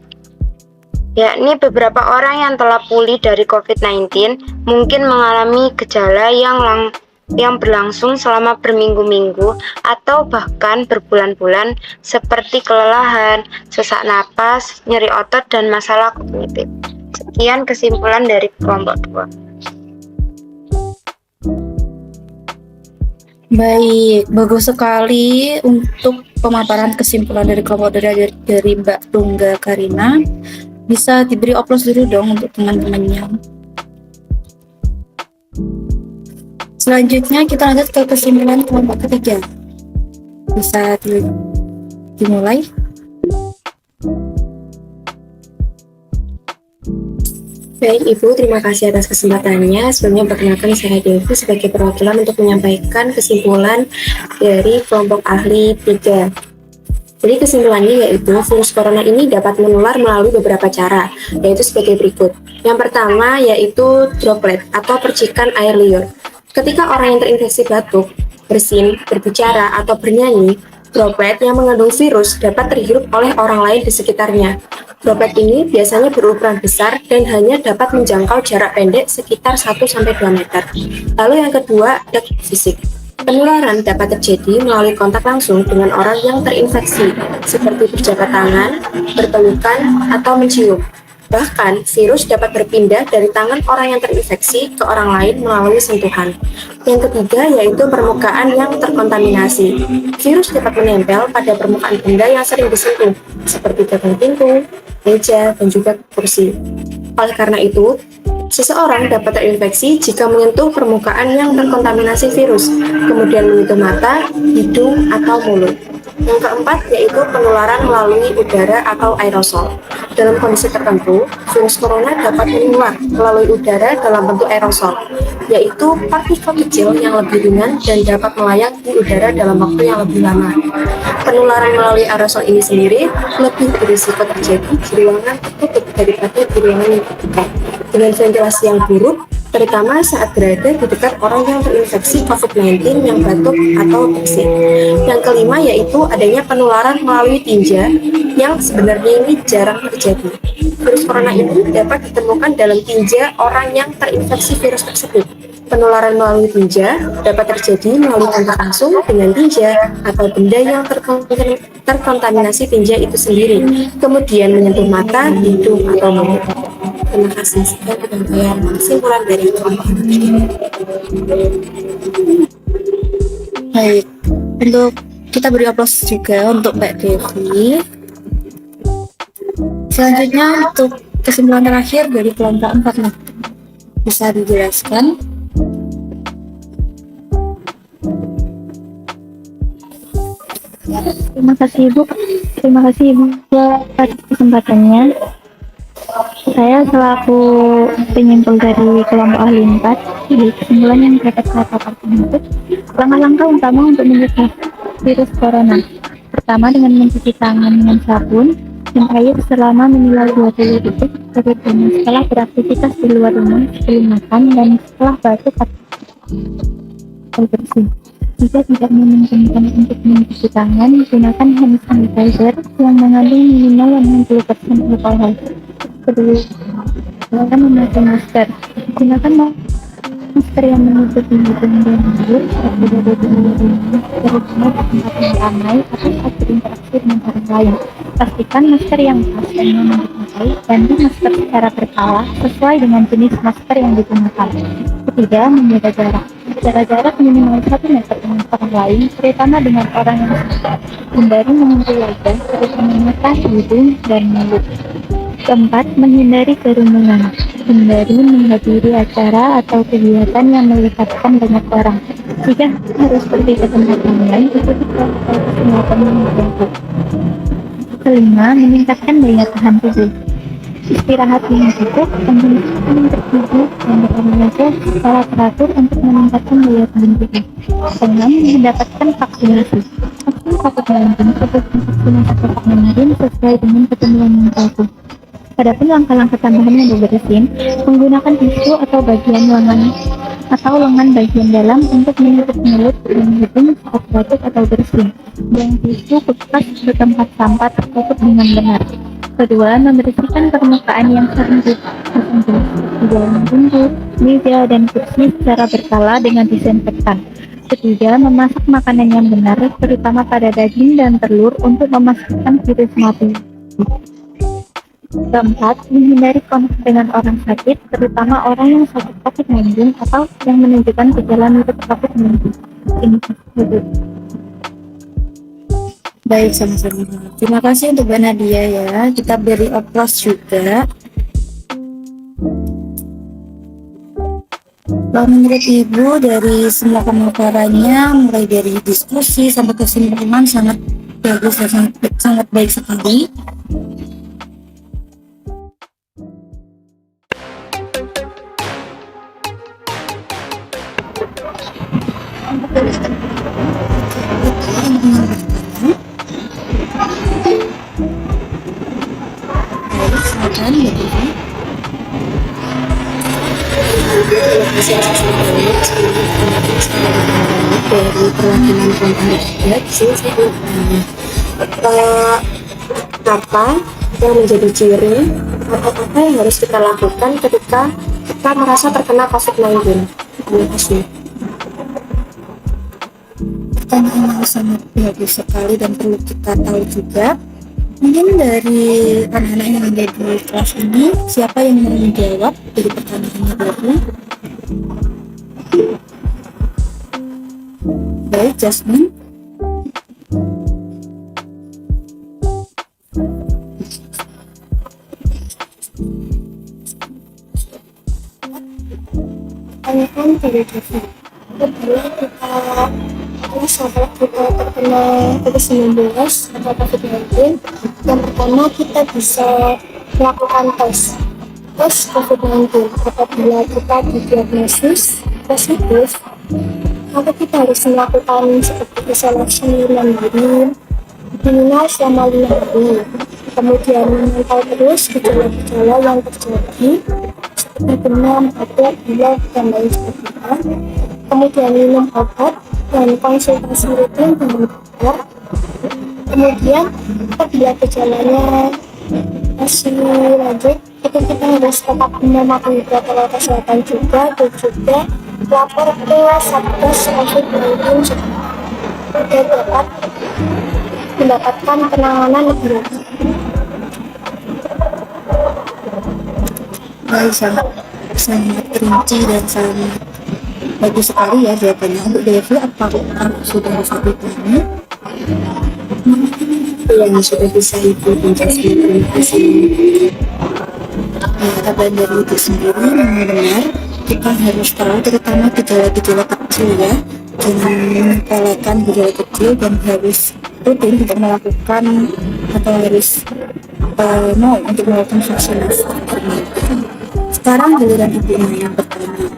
yakni beberapa orang yang telah pulih dari COVID-19 mungkin mengalami gejala yang berlangsung selama berminggu-minggu atau bahkan berbulan-bulan seperti kelelahan, sesak napas, nyeri otot, dan masalah kognitif. Sekian kesimpulan dari kelompok 2. Baik, bagus sekali untuk pemaparan kesimpulan dari kelompok dari Mbak Tungga Karina. Bisa diberi oplos dulu dong untuk teman-temannya. Selanjutnya kita lanjut ke kesimpulan kelompok ketiga. Bisa dimulai. Baik Ibu, terima kasih atas kesempatannya. Sebelumnya perkenalkan saya Devi sebagai perwakilan untuk menyampaikan kesimpulan dari kelompok ahli 3. Jadi kesimpulannya yaitu virus corona ini dapat menular melalui beberapa cara, yaitu sebagai berikut. Yang pertama yaitu droplet atau percikan air liur. Ketika orang yang terinfeksi batuk, bersin, berbicara, atau bernyanyi, droplet yang mengandung virus dapat terhirup oleh orang lain di sekitarnya. Droplet ini biasanya berukuran besar dan hanya dapat menjangkau jarak pendek sekitar 1-2 meter. Lalu yang kedua, ada fisik. Penularan dapat terjadi melalui kontak langsung dengan orang yang terinfeksi, seperti berjabat tangan, berpelukan, atau mencium. Bahkan, virus dapat berpindah dari tangan orang yang terinfeksi ke orang lain melalui sentuhan. Yang ketiga yaitu permukaan yang terkontaminasi. Virus dapat menempel pada permukaan benda yang sering disentuh, seperti gagang pintu, meja, dan juga kursi. Oleh karena itu, seseorang dapat terinfeksi jika menyentuh permukaan yang terkontaminasi virus, kemudian menyentuh mata, hidung, atau mulut. Yang keempat yaitu penularan melalui udara atau aerosol. Dalam kondisi tertentu, virus corona dapat menular melalui udara dalam bentuk aerosol, yaitu partikel kecil yang lebih ringan dan dapat melayang di udara dalam waktu yang lebih lama. Penularan melalui aerosol ini sendiri lebih berisiko terjadi di ruangan tertutup daripada di ruangan yang terbuka, dengan ventilasi yang buruk, terutama saat berada di dekat orang yang terinfeksi COVID-19 yang batuk atau bersin. Yang kelima yaitu adanya penularan melalui tinja yang sebenarnya ini jarang terjadi. Virus corona ini dapat ditemukan dalam tinja orang yang terinfeksi virus tersebut. Penularan melalui tinja dapat terjadi melalui kontak langsung dengan tinja atau benda yang terkontaminasi tinja itu sendiri, kemudian menyentuh mata, hidung, atau mulut. Terima kasih. Sekian kesimpulan dari kelompok. Baik, Untuk kita beri aplaus juga untuk Mbak Devi. Selanjutnya untuk kesimpulan terakhir dari kelompok 4 nih, bisa dijelaskan? Terima kasih Ibu. Terima kasih Ibu atas kesempatannya. Saya selaku penyimpul dari kelompok ahli 4, di kesimpulan yang dapat saya paparkan itu langkah-langkah utama untuk mencegah virus corona. Pertama, dengan mencuci tangan dengan sabun dan air selama minimal 20 detik terutama setelah beraktivitas di luar rumah, sebelum makan, dan setelah batuk atau bersih. Jika tidak memungkinkan untuk mencuci tangan, gunakan hand sanitizer yang mengandung minimal 60% alkohol. Kedua, gunakan memakai masker. Gunakan masker yang menutupi hidung dan mulut saat berada di luar rumah, terutama di tempat yang ramai atau saat berinteraksi dengan orang lain. Pastikan masker yang pas dan nyaman dipakai. Ganti masker secara berkala sesuai dengan jenis masker yang digunakan. Ketiga, menjaga jarak. Jaga jarak minimal 1 meter dengan orang lain, terutama dengan orang yang sakit. Hindari menyentuh wajah, terutama mata, hidung, dan mulut. Keempat, menghindari kerumunan. Hindari menghadiri acara atau kegiatan yang melibatkan banyak orang. Jika harus pergi ke tempat ramai, ikuti protokol kesehatan yang berlaku. Kelima, meningkatkan daya tahan tubuh. Istirahat yang cukup, pembentukan tubuh dan berolahraga secara teratur untuk meningkatkan daya tahan tubuh. Keenam, mendapatkan vaksinasi. Vaksin COVID-19 seperti vaksinasi COVID-19 sesuai dengan ketentuan yang berlaku. Adapun langkah-langkah tambahan yang dibersihin, menggunakan tisu atau bagian lengan bagian dalam untuk menutup mulut dan hidung saat batuk atau bersin. Buang tisu bekas ke tempat sampah tertutup dengan benar. Kedua, membersihkan permukaan yang sering tersentuh di dalam pintu, meja, dan kursi secara berkala dengan disinfektan. Ketiga, memasak makanan yang benar, terutama pada daging dan telur untuk memastikan virus mati. Keempat, menghindari kontak dengan orang sakit, terutama orang yang sakit COVID-19 atau yang menunjukkan gejala mirip COVID-19. Ini tersebut. Baik, sama-sama. Terima kasih untuk Mbak Nadia ya. Kita beri aplaus juga. Kalau menurut Ibu dari semua pemaparannya, mulai dari diskusi sampai kesimpulan sangat bagus dan sangat baik sekali. Dari perwakilan kontak apa yang menjadi ciri atau apa yang harus kita lakukan ketika kita merasa terkena COVID-19. Terima kasih. Pertanyaan yang sangat bagus sekali dan perlu kita tahu juga. Mungkin dari anak-anak yang ada di kelas ini, siapa yang mau menjawab dari pertanyaannya dulu? Baik, Jasmine. Pertanyaan dari Jasmine. Apabila kita sahabat kita terkena COVID-19 atau COVID-19, yang pertama kita bisa melakukan tes COVID-19. Apabila kita didiagnosis positif, maka kita harus melakukan seperti isolasi mandiri minimal selama 5 hari. Kemudian memantau terus gejala-gejala yang terjadi seperti demam, batuk, pilek, dan lain sebagainya. Kemudian minum obat dan konsultasi rutin dengan dokter. Kemudian apabila gejalanya masih lanjut, itu kita harus tetap mematuhi protokol kesehatan juga, dan juga lapor ke Satgas COVID-19 agar dapat mendapatkan penanganan lebih lanjut. Baik, sangat rinci dan sangat Bagus sekali ya jawabannya. Untuk Devi, apakah sudah bisa dipahami? Yang sudah bisa Ibu jelaskan, terima kasih. Kabar dari itu sendiri memang benar, kita harus tahu terutama gejala-gejala kecil ya, jangan menyepelekan gejala kecil dan harus rutin untuk melakukan atau harus mau untuk melakukan vaksinasi. Sekarang giliran Ibu yang pertama,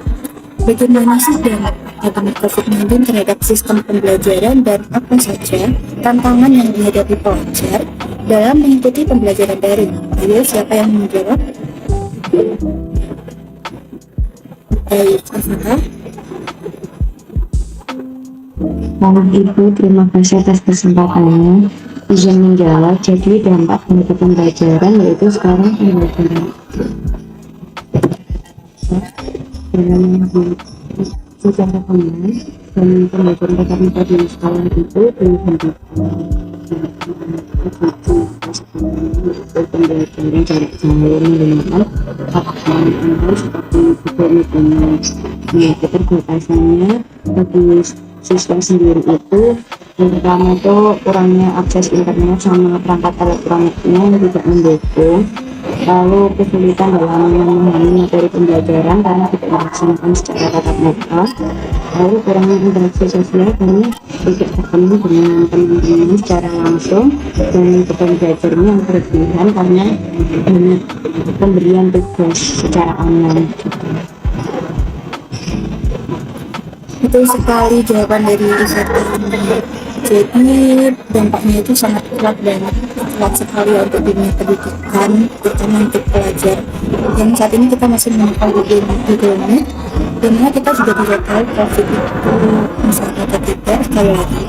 bagaimana sih dampak pandemi COVID-19 terhadap sistem pembelajaran dan apa saja tantangan yang dihadapi pelajar dalam mengikuti pembelajaran daring? Ayo, siapa yang menjawab? Baik, Afata. Ibu, terima kasih atas kesempatannya. Izin menjawab, jadi dampak dari pembelajaran yaitu sekarang pembelajaran dalam secara online dan pembelajaran tatap muka di sekolah itu dihentikan. Pembelajaran jarak jauh menggunakan platform online seperti Google Meet. Nah, keterbatasannya bagi siswa sendiri itu yang pertama itu kurangnya akses internet sama perangkat elektroniknya yang tidak mendukung, lalu kesulitan dalam memahami materi pembelajaran karena tidak dilaksanakan secara tatap muka, lalu kurangnya interaksi sosial karena tidak bertemu dengan teman-teman secara langsung, dan beban belajarnya yang berlebihan karena banyak pemberian tugas secara online. Betul sekali jawaban dari Isata. Jadi dampaknya itu sangat kuat sekali ya untuk dunia pendidikan, terutama untuk pelajar. Dan saat ini kita masih menggunakan Google Meet, dimana kita sudah bisa tahu COVID itu misalnya atau tidak. Sekali lagi,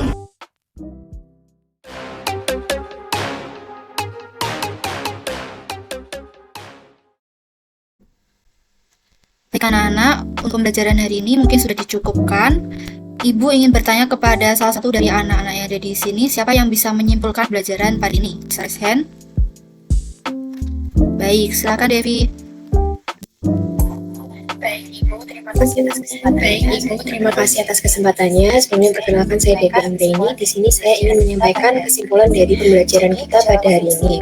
baik anak-anak, untuk pembelajaran hari ini mungkin sudah dicukupkan. Ibu ingin bertanya kepada salah satu dari anak-anak yang ada di sini, siapa yang bisa menyimpulkan pelajaran pagi ini? Raise hand. Baik, silakan Devi. Terima kasih atas kesempatannya. Sebelumnya perkenalkan, saya Devi Anggraini. Di sini saya ingin menyampaikan kesimpulan dari pembelajaran kita pada hari ini.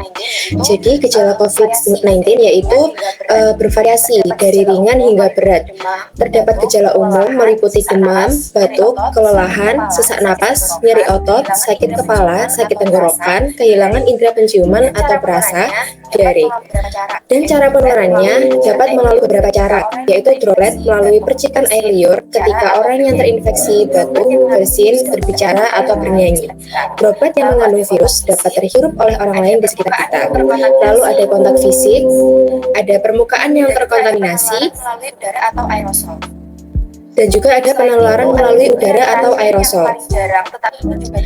Jadi gejala COVID-19 yaitu bervariasi dari ringan hingga berat. Terdapat gejala umum meliputi demam, batuk, kelelahan, sesak napas, nyeri otot, sakit kepala, sakit tenggorokan, kehilangan indera penciuman atau perasa, diare. Dan cara penularannya dapat melalui beberapa cara, yaitu droplet melalui percikan air liur ketika orang yang terinfeksi batuk, bersin, berbicara, atau bernyanyi. Droplet yang mengandung virus dapat terhirup oleh orang lain di sekitar kita. Lalu ada kontak fisik, ada permukaan yang terkontaminasi, dan juga ada penularan melalui udara atau aerosol.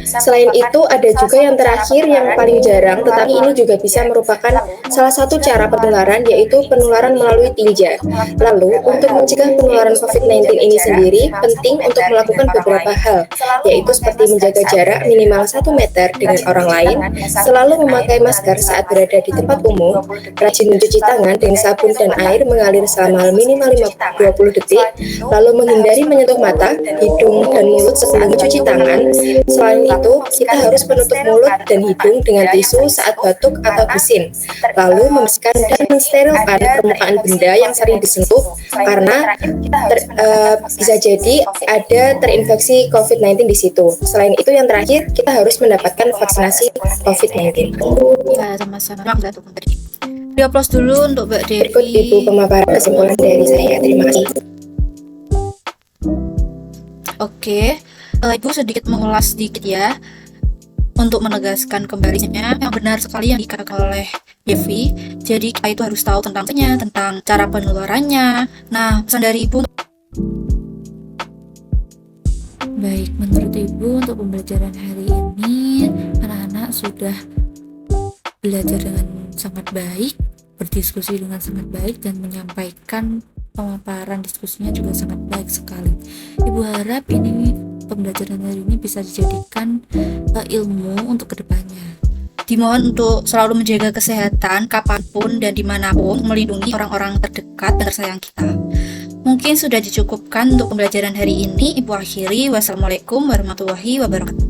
Selain itu, ada juga yang terakhir yang paling jarang, tetapi ini juga bisa merupakan salah satu cara penularan, yaitu penularan melalui tinja. Lalu, untuk mencegah penularan COVID-19 ini sendiri, penting untuk melakukan beberapa hal, yaitu seperti menjaga jarak minimal 1 meter dengan orang lain, selalu memakai masker saat berada di tempat umum, rajin mencuci tangan dengan sabun dan air mengalir selama minimal 20 detik, lalu menghindari menyentuh mata, hidung, dan mulut sebelum mencuci tangan. Selain itu, kita harus menutup mulut dan hidung dengan tisu saat batuk atau bersin. Lalu membersihkan dan mensterilkan permukaan benda yang sering disentuh karena bisa jadi ada terinfeksi COVID-19 di situ. Selain itu, yang terakhir, kita harus mendapatkan vaksinasi COVID-19. Ya, sama-sama. Di aplaus dulu untuk Mbak Devi. Berikut Ibu pemaparan kesimpulan dari saya. Terima kasih. Oke, Ibu sedikit mengulas sedikit ya, untuk menegaskan kembalinya yang benar sekali yang dikatakan oleh Devi. Jadi kita itu harus tahu tentang cara penularannya. Nah, pesan dari Ibu. Baik, menurut Ibu untuk pembelajaran hari ini anak-anak sudah belajar dengan sangat baik, berdiskusi dengan sangat baik, dan menyampaikan pemaparan diskusinya juga sangat baik sekali. Ibu harap ini pembelajaran hari ini bisa dijadikan ilmu untuk kedepannya. Dimohon untuk selalu menjaga kesehatan kapanpun dan dimanapun, melindungi orang-orang terdekat dan tersayang kita. Mungkin sudah dicukupkan untuk pembelajaran hari ini. Ibu akhiri. Wassalamualaikum warahmatullahi wabarakatuh.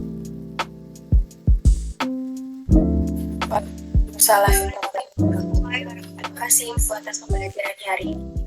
Waalaikumsalam warahmatullahi wabarakatuh. Terima kasih Bu atas pembelajaran hari ini.